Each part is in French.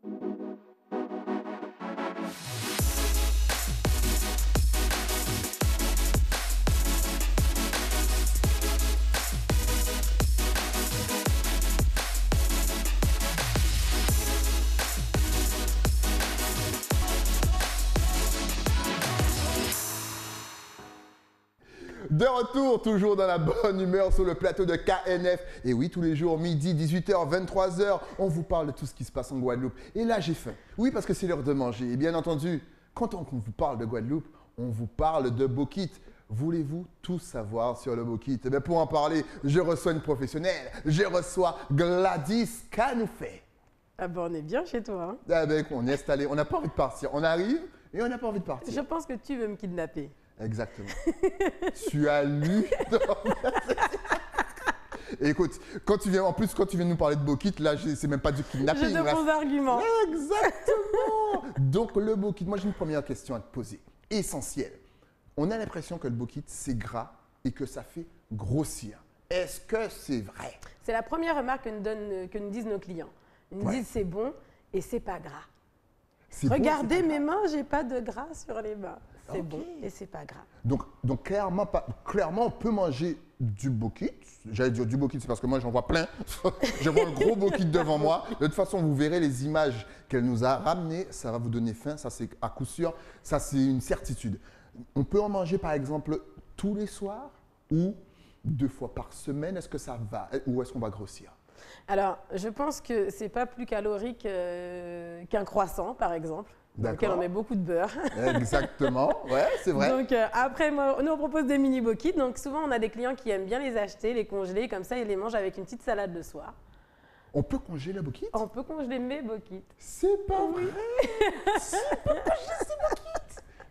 De retour, toujours dans la bonne humeur sur le plateau de KNF. Et oui, tous les jours, midi, 18h, 23h, on vous parle de tout ce qui se passe en Guadeloupe. Et là, j'ai faim. Oui, parce que c'est l'heure de manger. Et bien entendu, quand on vous parle de Guadeloupe, on vous parle de Bokit. Voulez-vous tout savoir sur le Bokit? Eh bien, pour en parler, je reçois une professionnelle. Je reçois Gladys Kanoufé. Ah ben, on est bien chez toi. Hein. Ah ben, on est installé. On n'a pas envie de partir. On arrive et on n'a pas envie de partir. Je pense que tu veux me kidnapper. Exactement. Tu as lu. Et écoute, quand tu viens nous parler de Bokit, là, c'est même pas du kidnapping. J'ai de bons arguments. Exactement. Donc, le Bokit, moi, j'ai une première question à te poser, essentielle. On a l'impression que le Bokit, c'est gras et que ça fait grossir. Est-ce que c'est vrai? C'est la première remarque que nous disent nos clients. Ils nous disent c'est bon et c'est pas gras. Regardez mes mains, j'ai pas de gras sur les mains. C'est bon et c'est pas gras. Donc clairement, on peut manger du Bokit. J'allais dire du Bokit, c'est parce que moi j'en vois plein. Je vois un gros Bokit devant moi. De toute façon, vous verrez les images qu'elle nous a ramenées. Ça va vous donner faim, ça c'est à coup sûr. Ça c'est une certitude. On peut en manger par exemple tous les soirs ou 2 fois par semaine. Est-ce que ça va ou est-ce qu'on va grossir? Alors, je pense que c'est pas plus calorique qu'un croissant, par exemple, dans lequel on met beaucoup de beurre. Exactement, ouais, c'est vrai. Donc, après, nous, on propose des mini Bokit. Donc, souvent, on a des clients qui aiment bien les acheter, les congeler, comme ça, ils les mangent avec une petite salade le soir. On peut congeler le Bokit? On peut congeler mes Bokit. C'est pas vrai. C'est pas congeler ces Bokit.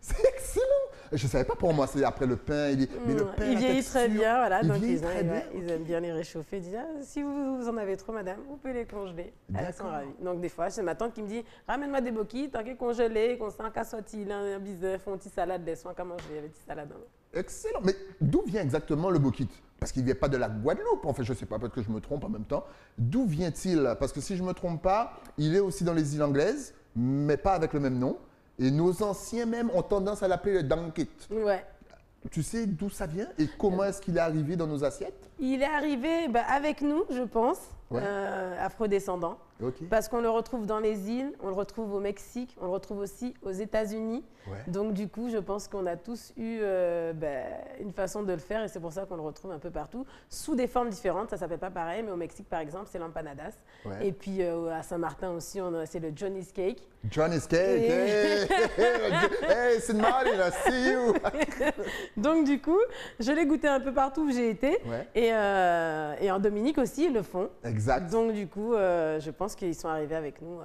C'est excellent. Je ne savais pas pour moi, c'est après le pain. Mais le pain, il vieillit très bien, voilà. Donc ils aiment bien les réchauffer. Ils disent si vous en avez trop, madame, vous pouvez les congeler. Elles sont ravies. Donc des fois, c'est ma tante qui me dit ramène-moi des Bokit, tant que congelé, qu'on sent qu'à sortir un bisef, une petite salade, des soins qu'à manger avec une petite salade. Excellent. Mais d'où vient exactement le Bokit? Parce qu'il ne vient pas de la Guadeloupe. En fait, je ne sais pas, peut-être que je me trompe en même temps. D'où vient-il? Parce que si je ne me trompe pas, il est aussi dans les îles anglaises, mais pas avec le même nom. Et nos anciens même ont tendance à l'appeler le Dankit. Ouais. Tu sais d'où ça vient et comment est-ce qu'il est arrivé dans nos assiettes? Il est arrivé avec nous, je pense, afro-descendants. Okay. Parce qu'on le retrouve dans les îles, on le retrouve au Mexique, on le retrouve aussi aux États-Unis. Ouais. Donc du coup, je pense qu'on a tous eu une façon de le faire et c'est pour ça qu'on le retrouve un peu partout, sous des formes différentes. Ça ne s'appelle pas pareil, mais au Mexique, par exemple, c'est l'empanadas. Ouais. Et puis à Saint-Martin aussi, c'est le Johnny's Cake. Johnny's Cake, hey, c'est Marty, là, see you. Donc du coup, je l'ai goûté un peu partout où j'ai été. Ouais. Et en Dominique aussi, ils le font. Exact. Donc du coup, je pense qu'ils sont arrivés avec nous.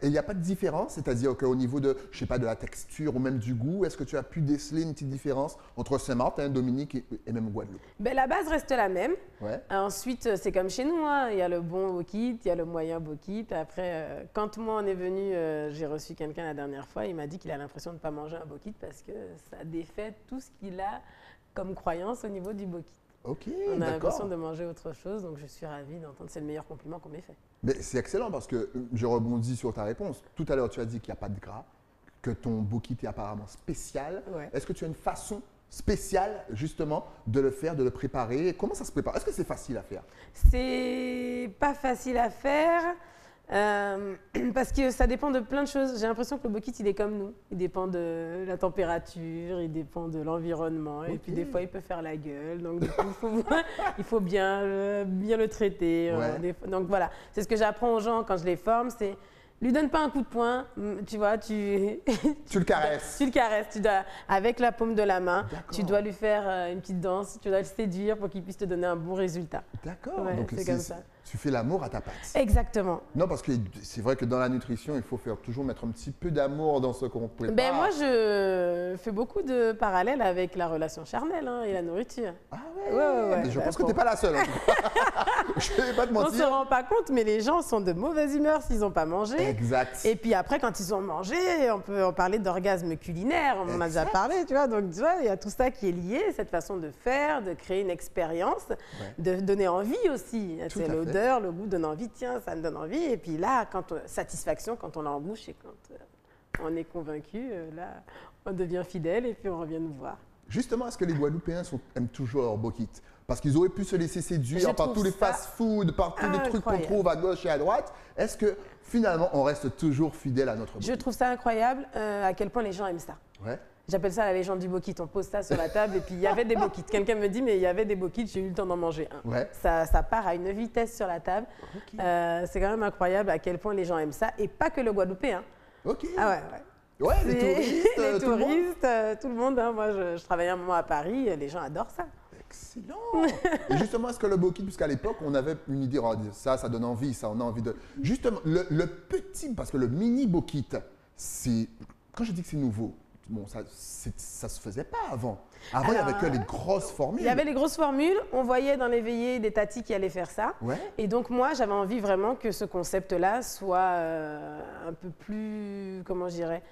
Et il n'y a pas de différence, c'est-à-dire qu'au niveau de, je sais pas, de la texture ou même du goût, est-ce que tu as pu déceler une petite différence entre Saint-Martin, Dominique et même Guadeloupe? La base reste la même. Ouais. Ensuite, c'est comme chez nous, hein. Il y a le bon Bokit, il y a le moyen Bokit. Après, quand moi on est venu, j'ai reçu quelqu'un la dernière fois, il m'a dit qu'il a l'impression de ne pas manger un Bokit parce que ça défait tout ce qu'il a comme croyance au niveau du Bokit. Ok, on a l'impression de manger autre chose, donc je suis ravie d'entendre. C'est le meilleur compliment qu'on m'ait fait. Mais c'est excellent parce que je rebondis sur ta réponse. Tout à l'heure, tu as dit qu'il n'y a pas de gras, que ton Bokit est apparemment spécial. Ouais. Est-ce que tu as une façon spéciale, justement, de le faire, de le préparer? Comment ça se prépare? Est-ce que c'est facile à faire? C'est pas facile à faire. Parce que ça dépend de plein de choses. J'ai l'impression que le Bokit, il est comme nous. Il dépend de la température, il dépend de l'environnement. Okay. Et puis des fois, il peut faire la gueule. Donc du coup, il faut bien le traiter. Ouais. Donc voilà, c'est ce que j'apprends aux gens quand je les forme. C'est lui donne pas un coup de poing, tu vois, tu le caresses. Tu le caresses, tu dois, avec la paume de la main, tu dois lui faire une petite danse, tu dois le séduire pour qu'il puisse te donner un bon résultat. D'accord, ouais, donc c'est comme ça. Tu fais l'amour à ta pâte. Exactement. Non, parce que c'est vrai que dans la nutrition, il faut toujours mettre un petit peu d'amour dans ce qu'on prépare. Moi, je fais beaucoup de parallèles avec la relation charnelle et la nourriture. Ah ouais, mais je pense que tu n'es pas la seule. Je ne vais pas te mentir. On ne se rend pas compte, mais les gens sont de mauvaise humeur s'ils n'ont pas mangé. Exact. Et puis après, quand ils ont mangé, on peut en parler d'orgasme culinaire. On en a déjà parlé, tu vois. Donc, tu vois, il y a tout ça qui est lié, cette façon de faire, de créer une expérience, de donner envie aussi. C'est l'odeur. l'odeur, le goût donne envie, tiens, ça me donne envie. Et puis là, satisfaction quand on l'a en bouche et quand on est convaincu, là, on devient fidèle et puis on revient nous voir. Justement, est-ce que les Guadeloupéens aiment toujours leur bokit? Parce qu'ils auraient pu se laisser séduire par tous les fast-food, par tous les trucs qu'on trouve à gauche et à droite. Est-ce que finalement, on reste toujours fidèle à notre bokit? Je trouve ça incroyable à quel point les gens aiment ça. Ouais. J'appelle ça la légende du bokit. On pose ça sur la table et puis il y avait des bokits. Quelqu'un me dit, mais il y avait des bokits, j'ai eu le temps d'en manger un. Ouais. Ça part à une vitesse sur la table. Okay. C'est quand même incroyable à quel point les gens aiment ça. Et pas que le Guadeloupéen. Hein. Ok. Ah ouais. Ouais, les touristes, tout le monde. Hein. Moi, je travaillais un moment à Paris, les gens adorent ça. Excellent. Et justement, est-ce que le bokit, puisqu'à l'époque, on avait une idée, ça donne envie, ça, on a envie de... Justement, le petit, parce que le mini bokit, c'est... Quand je dis que c'est nouveau, bon, ça se faisait pas avant. Avant, il y avait que les grosses formules. Il y avait les grosses formules. On voyait dans les veillées des tatis qui allaient faire ça. Ouais. Et donc, moi, j'avais envie vraiment que ce concept-là soit un peu plus, comment je dirais,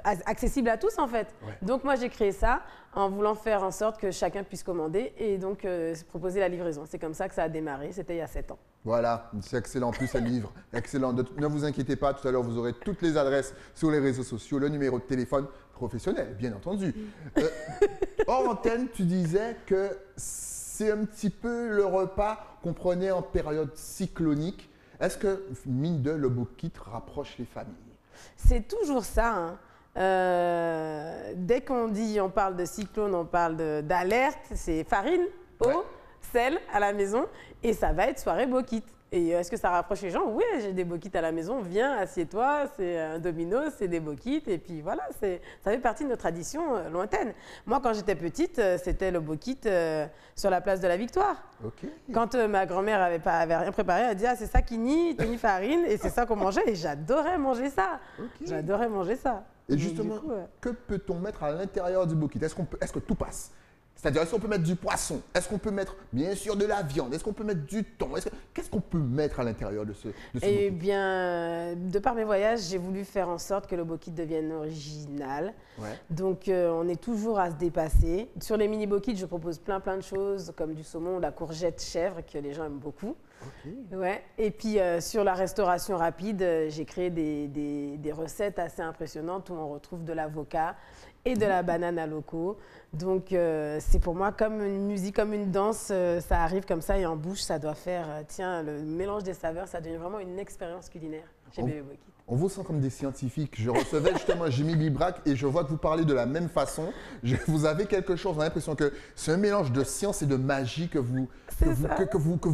accessible à tous en fait. Ouais. Donc moi j'ai créé ça en voulant faire en sorte que chacun puisse commander et donc proposer la livraison. C'est comme ça que ça a démarré, c'était il y a 7 ans. Voilà, c'est excellent, en plus un livre, excellent. Ne vous inquiétez pas, tout à l'heure vous aurez toutes les adresses sur les réseaux sociaux, le numéro de téléphone professionnel, bien entendu. Hors antenne, tu disais que c'est un petit peu le repas qu'on prenait en période cyclonique. Est-ce que, mine de, le bokit rapproche les familles? C'est toujours ça. Hein. Dès on parle de cyclone, on parle d'alerte, c'est farine, eau, sel à la maison et ça va être soirée bokit. Et est-ce que ça rapproche les gens? Oui, j'ai des bokits à la maison, viens, assieds-toi, c'est un domino, c'est des bokits. Et puis voilà, ça fait partie de notre tradition lointaine. Moi, quand j'étais petite, c'était le bokit sur la place de la Victoire. Okay. Quand ma grand-mère avait rien préparé, elle dit « Ah, c'est ça qui nie farine » et c'est ça qu'on mangeait. Et j'adorais manger ça. Okay. J'adorais manger ça. Et justement, que peut-on mettre à l'intérieur du bokit? Est-ce que tout passe? C'est-à-dire, est-ce qu'on peut mettre du poisson? Est-ce qu'on peut mettre, bien sûr, de la viande? Est-ce qu'on peut mettre du thon? Qu'est-ce qu'on peut mettre à l'intérieur de ce bokit? Eh bien, de par mes voyages, j'ai voulu faire en sorte que le bokit devienne original. Ouais. Donc, on est toujours à se dépasser. Sur les mini-bokits, je propose plein de choses, comme du saumon, la courgette chèvre, que les gens aiment beaucoup. Okay. Ouais. Et puis, sur la restauration rapide, j'ai créé des recettes assez impressionnantes où on retrouve de l'avocat et de la banane à loco. Donc, c'est pour moi comme une musique, comme une danse. Ça arrive comme ça et en bouche, ça doit faire, le mélange des saveurs, ça devient vraiment une expérience culinaire chez Bébé Bokit. On vous sent comme des scientifiques. Je recevais justement Jimmy Bibrac et je vois que vous parlez de la même façon. Vous avez quelque chose, on a l'impression que c'est un mélange de science et de magie que vous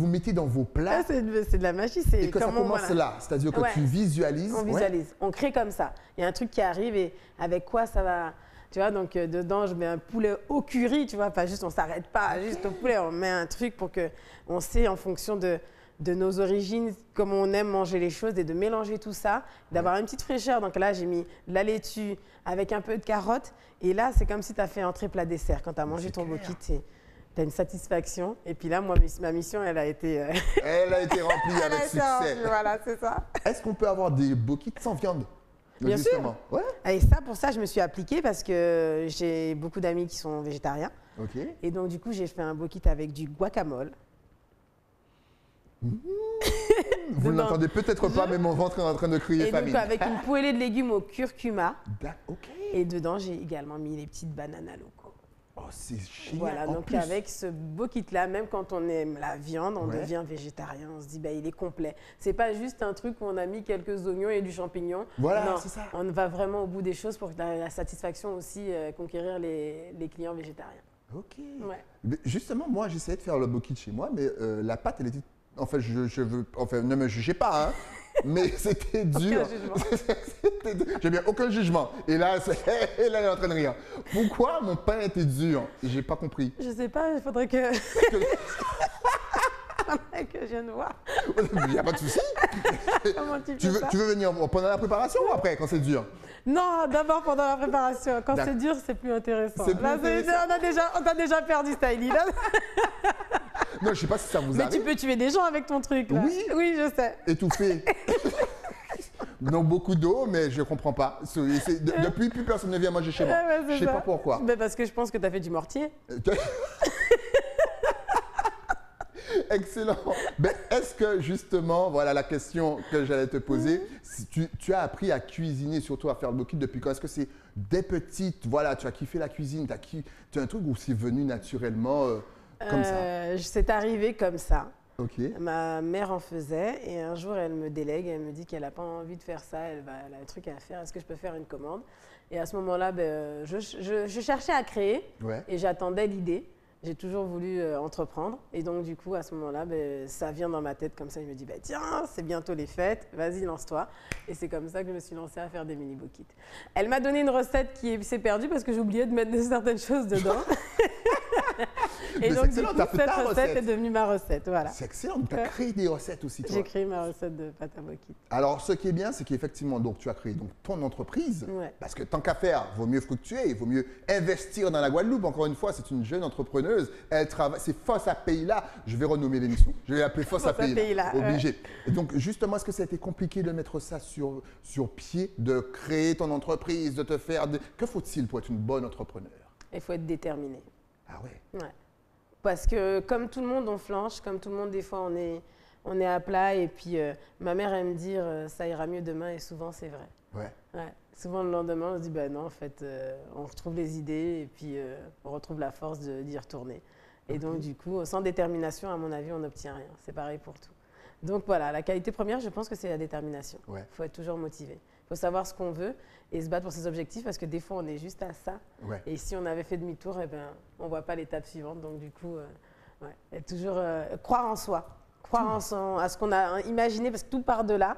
mettez dans vos plats. C'est de la magie. Et que ça commence là, c'est-à-dire que tu visualises. On visualise, on crée comme ça. Il y a un truc qui arrive et avec quoi ça va... Tu vois, donc dedans, je mets un poulet au curry, tu vois, pas juste, on ne s'arrête pas juste au poulet, on met un truc pour qu'on sait en fonction de nos origines, comment on aime manger les choses et de mélanger tout ça, d'avoir une petite fraîcheur. Donc là, j'ai mis de la laitue avec un peu de carottes et là, c'est comme si tu as fait entrée plat dessert. Quand tu as mangé ton bokit, tu as une satisfaction. Et puis là, moi, ma mission, elle a été... Elle a été remplie avec succès. Voilà, c'est ça. Est-ce qu'on peut avoir des bokits sans viande? Bien sûr. Ouais. Et pour ça, je me suis appliquée parce que j'ai beaucoup d'amis qui sont végétariens. Okay. Et donc, du coup, j'ai fait un bokit avec du guacamole. Vous ne l'entendez peut-être pas, mais mon ventre est en train de crier famine. Et donc, avec une poêlée de légumes au curcuma. Okay. Et dedans, j'ai également mis les petites bananes à loco. Oh, c'est génial. Voilà, donc avec ce bokit-là, même quand on aime la viande, on devient végétarien. On se dit, il est complet. C'est pas juste un truc où on a mis quelques oignons et du champignon. Voilà, c'est ça. On va vraiment au bout des choses pour la satisfaction aussi, conquérir les clients végétariens. Ok. Ouais. Mais justement, moi, j'essayais de faire le bokit chez moi, mais la pâte, elle était... Enfin, ne me jugez pas, hein. Mais c'était dur. J'ai bien aucun jugement. Et là, elle est en train de rire. Pourquoi mon pain était dur? J'ai pas compris. Je sais pas, il faudrait que... que je vienne voir. Il n'y a pas de souci. Comment tu veux venir pendant la préparation ou après, quand c'est dur? Non, d'abord pendant la préparation. Quand c'est dur, c'est plus intéressant. On a déjà perdu Stylie. Non, je ne sais pas si ça vous arrive. Mais tu peux tuer des gens avec ton truc. Là. Oui, je sais. Étouffé. Donc beaucoup d'eau, mais je ne comprends pas. Depuis, plus personne ne vient manger chez moi. Je ne sais pas pourquoi. Parce que je pense que tu as fait du mortier. Excellent. Ben, est-ce que justement, voilà la question que j'allais te poser, si tu as appris à cuisiner, surtout à faire le bokit depuis quand? Est-ce que c'est des petites, voilà, tu as kiffé la cuisine, tu as un truc où c'est venu naturellement comme ça? C'est arrivé comme ça. Ok. Ma mère en faisait et un jour elle me délègue, elle me dit qu'elle n'a pas envie de faire ça, elle a un truc à faire, est-ce que je peux faire une commande? Et à ce moment-là, ben, je cherchais à créer et j'attendais l'idée. J'ai toujours voulu entreprendre et donc du coup à ce moment-là, ben, ça vient dans ma tête comme ça. Je me dis ben, tiens, c'est bientôt les fêtes, vas-y lance-toi. Et c'est comme ça que je me suis lancée à faire des mini bokits. Elle m'a donné une recette qui s'est perdue parce que j'ai oublié de mettre certaines choses dedans. Et donc du coup, cette recette est devenue ma recette. Voilà. C'est excellent, tu as créé des recettes aussi toi. J'ai créé ma recette de pâte à bokit. Alors ce qui est bien, c'est qu'effectivement donc tu as créé donc ton entreprise parce que tant qu'à faire, vaut mieux fructuer, il vaut mieux investir dans la Guadeloupe. Encore une fois, c'est une jeune entrepreneuse, elle travaille, c'est Fosse à Pays là. Je vais renommer l'émission. Je vais l'appeler Fosse à Pays là. Obligé. Et donc justement, est-ce que ça a été compliqué de mettre ça sur pied, de créer ton entreprise, de te faire que faut-il pour être une bonne entrepreneur? Il faut être déterminé. Ah ouais. Ouais. Parce que comme tout le monde, on flanche, comme tout le monde, des fois, on est à plat. Et puis, ma mère aime dire ça ira mieux demain et souvent, c'est vrai. Ouais. Souvent, le lendemain, on se dit ben non, en fait, on retrouve les idées et puis on retrouve la force d'y retourner. Et donc, du coup, sans détermination, à mon avis, on n'obtient rien. C'est pareil pour tout. Donc, voilà, la qualité première, je pense que c'est la détermination. Il faut être toujours motivé. Il faut savoir ce qu'on veut et se battre pour ses objectifs parce que des fois, on est juste à ça. Et si on avait fait demi-tour, eh ben, on ne voit pas l'étape suivante. Donc, du coup, toujours croire en soi, croire à ce qu'on a imaginé parce que tout part de là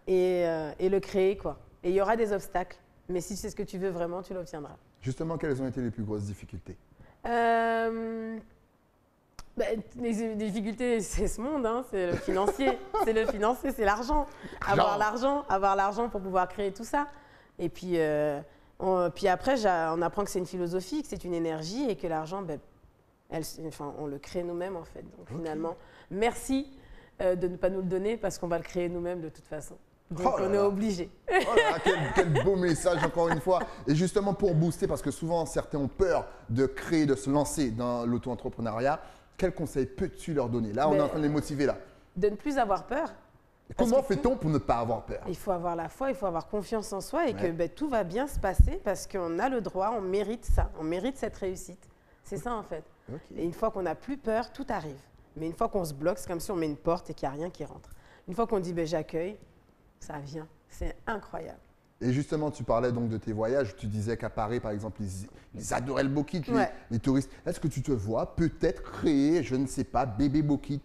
et le créer, quoi. Et il y aura des obstacles, mais si c'est ce que tu veux vraiment, tu l'obtiendras. Justement, quelles ont été les plus grosses difficultés? Les difficultés, c'est ce monde, hein, c'est le financier. C'est le financier, c'est l'argent. Avoir l'argent pour pouvoir créer tout ça. Et puis, puis après, on apprend que c'est une philosophie, que c'est une énergie et que l'argent, ben, on le crée nous-mêmes en fait. Donc finalement, merci de ne pas nous le donner parce qu'on va le créer nous-mêmes de toute façon. Donc on est obligé. Oh là là, quel beau message encore une fois. Et justement pour booster, parce que souvent certains ont peur de créer, de se lancer dans l'auto-entrepreneuriat, quels conseils peux-tu leur donner? Là, on est en train de les motiver là. De ne plus avoir peur. Comment fait-on pour ne pas avoir peur? Il faut avoir la foi, il faut avoir confiance en soi et que ben, tout va bien se passer parce qu'on a le droit, on mérite ça, on mérite cette réussite. C'est ça en fait. Et une fois qu'on n'a plus peur, tout arrive. Mais une fois qu'on se bloque, c'est comme si on met une porte et qu'il n'y a rien qui rentre. Une fois qu'on dit ben, j'accueille, ça vient. C'est incroyable. Et justement, tu parlais donc de tes voyages. Tu disais qu'à Paris, par exemple, ils adoraient le bokit, les touristes. Est-ce que tu te vois peut-être créer, je ne sais pas, bébé bokit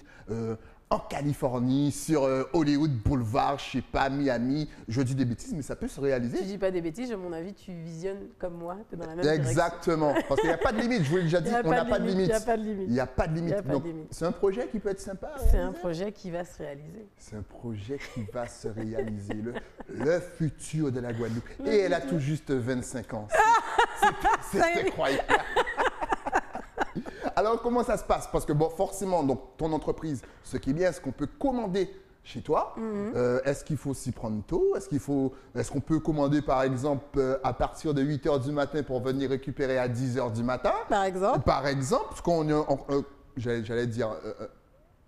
en Californie, sur Hollywood Boulevard, je ne sais pas, Miami? Je dis des bêtises, mais ça peut se réaliser. Tu dis pas des bêtises, à mon avis, tu visionnes comme moi, tu es dans la même Exactement, direction. parce qu'il n'y a pas de limite, je vous l'ai déjà dit, on n'a pas de limite. Il n'y a pas de limite. Il n'y a pas de limite. Donc, c'est un projet qui peut être sympa à C'est un projet qui va se réaliser. C'est un projet qui va se réaliser, le futur de la Guadeloupe. Et elle a tout juste 25 ans. C'est incroyable. Alors, comment ça se passe? Parce que bon, forcément, donc, ton entreprise, ce qui est bien, c'est qu'on peut commander chez toi. Est-ce qu'il faut s'y prendre tôt? Est-ce qu'on peut commander, par exemple, à partir de 8 h du matin pour venir récupérer à 10 h du matin? Par exemple. Par exemple, parce qu'on j'allais dire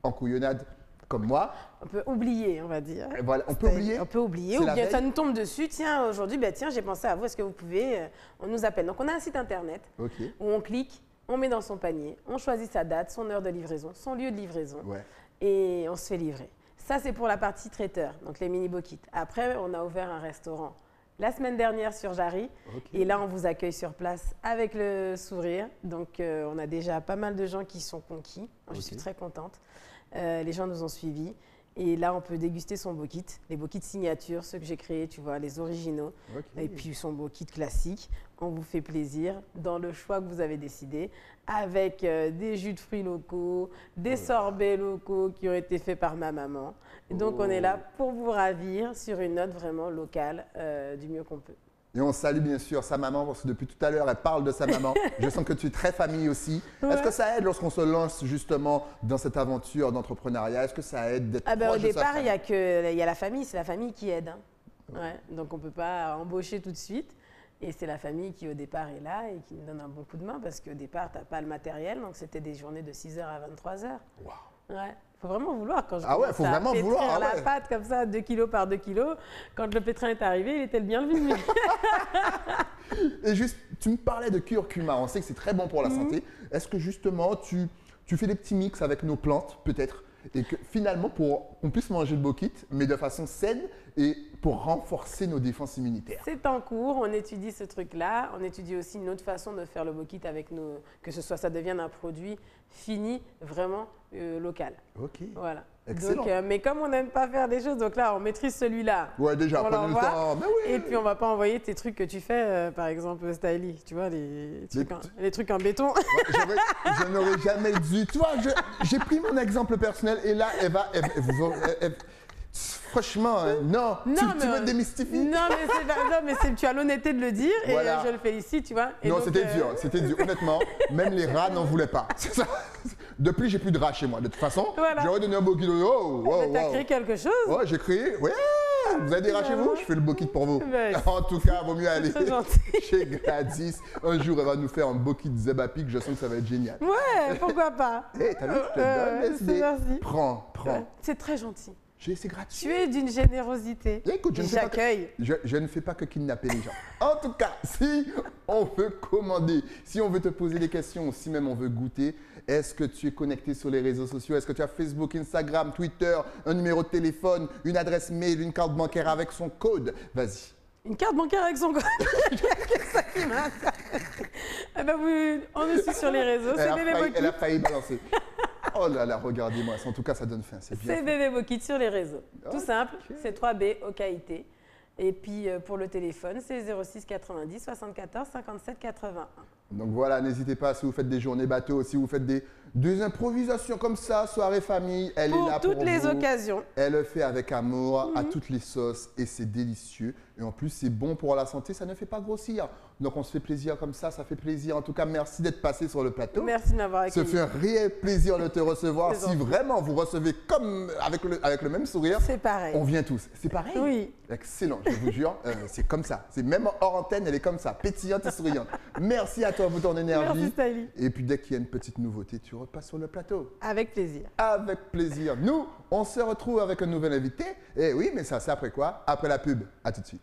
en couillonnade comme moi. On peut oublier, on va dire. Voilà, on peut oublier. On peut oublier, ou bien ça nous tombe dessus. Tiens, aujourd'hui, ben, tiens, j'ai pensé à vous, est-ce que vous pouvez? On nous appelle. Donc, on a un site internet où on clique. On met dans son panier, on choisit sa date, son heure de livraison, son lieu de livraison et on se fait livrer. Ça, c'est pour la partie traiteur, donc les mini bokits. Après, on a ouvert un restaurant la semaine dernière sur Jarry et là, on vous accueille sur place avec le sourire. Donc, on a déjà pas mal de gens qui sont conquis. Je suis très contente. Les gens nous ont suivis. Et là, on peut déguster son bokit, les bokits signature, ceux que j'ai créés, tu vois, les originaux. Et puis son bokit classique. On vous fait plaisir dans le choix que vous avez décidé, avec des jus de fruits locaux, des sorbets locaux qui ont été faits par ma maman. Et donc, on est là pour vous ravir sur une note vraiment locale du mieux qu'on peut. Et on salue bien sûr sa maman, parce que depuis tout à l'heure, elle parle de sa maman. Je sens que tu es très famille aussi. Est-ce que ça aide lorsqu'on se lance justement dans cette aventure d'entrepreneuriat? Est-ce que ça aide d'être proche de sa famille? Au départ, il y a la famille, c'est la famille qui aide. Hein. Donc, on ne peut pas embaucher tout de suite. Et c'est la famille qui, au départ, est là et qui nous donne un bon coup de main parce qu'au départ, tu n'as pas le matériel. Donc, c'était des journées de 6 h à 23 h. Wow. Ouais. Faut vraiment vouloir quand je Ah ouais, commence faut à vraiment pétrir vouloir, ah la ouais. pâte comme ça, 2 kilos par 2 kilos. Quand le pétrin est arrivé, il était bien levé. Et juste, tu me parlais de curcuma, on sait que c'est très bon pour la santé. Est-ce que justement, tu fais des petits mix avec nos plantes, peut-être, et que finalement, pour qu'on puisse manger le bokit, mais de façon saine et pour renforcer nos défenses immunitaires? C'est en cours, on étudie ce truc-là. On étudie aussi une autre façon de faire le bokit avec que ce soit, ça devienne un produit fini, vraiment local. Ok. Voilà. Excellent. Donc, mais comme on n'aime pas faire des choses, donc là, on maîtrise celui-là. Ouais, déjà, On prenez le l'envoie. temps. Mais oui. Et puis, on va pas envoyer tes trucs que tu fais, par exemple, Styly, tu vois, les trucs en béton. Ouais, je n'aurais jamais dû. Tu vois, j'ai pris mon exemple personnel et là, franchement, hein, non. Tu veux démystifier? Non, mais tu as l'honnêteté de le dire Voilà. et je le félicite, tu vois. Et Non, donc, c'était dur. Honnêtement, même les rats n'en voulaient pas. C'est ça. Depuis, j'ai plus de rats chez moi. De toute façon, Voilà. j'aurais donné un bokit. T'as créé quelque chose. Ouais, j'ai créé. Ouais. Vous avez des rats chez vous? Je fais le bokit pour vous. Ben, En tout cas, vaut mieux aller c'est gentil. chez Gladys. Un jour, elle va nous faire un bokit Zebapic. Je sens que ça va être génial. Ouais, pourquoi pas. Hé, t'as vu, je te donne les idées. Merci. Prends. C'est très gentil. C'est gratuit. Tu es d'une générosité. Écoute, J'accueille. je ne fais pas que kidnapper les gens. En tout cas, si on veut commander, si on veut te poser des questions, si même on veut goûter, est-ce que tu es connecté sur les réseaux sociaux? Est-ce que tu as Facebook, Instagram, Twitter, un numéro de téléphone, une adresse mail, une carte bancaire avec son code? Vas-y. Une carte bancaire avec son code. Qu'est-ce ça qui m'intéresse? Ah bah oui, on est aussi sur les réseaux. C'est Bébé Bokit. Elle a failli balancer. Oh là là, regardez-moi. En tout cas, ça donne faim. C'est bien. C'est Bébé Bokit sur les réseaux. Tout Ok. simple, c'est 3B au KIT. Et puis pour le téléphone, c'est 06 90 74 57 81. Donc voilà, n'hésitez pas si vous faites des journées bateau, si vous faites des improvisations comme ça, soirée famille, elle est là Pour pour toutes les vous. occasions. Elle le fait avec amour, à toutes les sauces et c'est délicieux. Et en plus, c'est bon pour la santé, ça ne fait pas grossir. Donc on se fait plaisir comme ça fait plaisir. En tout cas, merci d'être passé sur le plateau. Merci de m'avoir Ça accueilli. fait un réel plaisir de te recevoir. C'est Si gentil. vraiment vous recevez comme avec le même sourire, C'est pareil. on vient tous. C'est pareil? Oui. Excellent, je vous jure, c'est comme ça. C'est même hors antenne, elle est comme ça, pétillante et souriante. Merci à toi pour ton énergie. Merci Styly. Et puis dès qu'il y a une petite nouveauté, tu repasses sur le plateau. Avec plaisir. Avec plaisir. Nous, on se retrouve avec un nouvel invité. Et oui, mais ça, c'est après quoi? Après la pub. À tout de suite.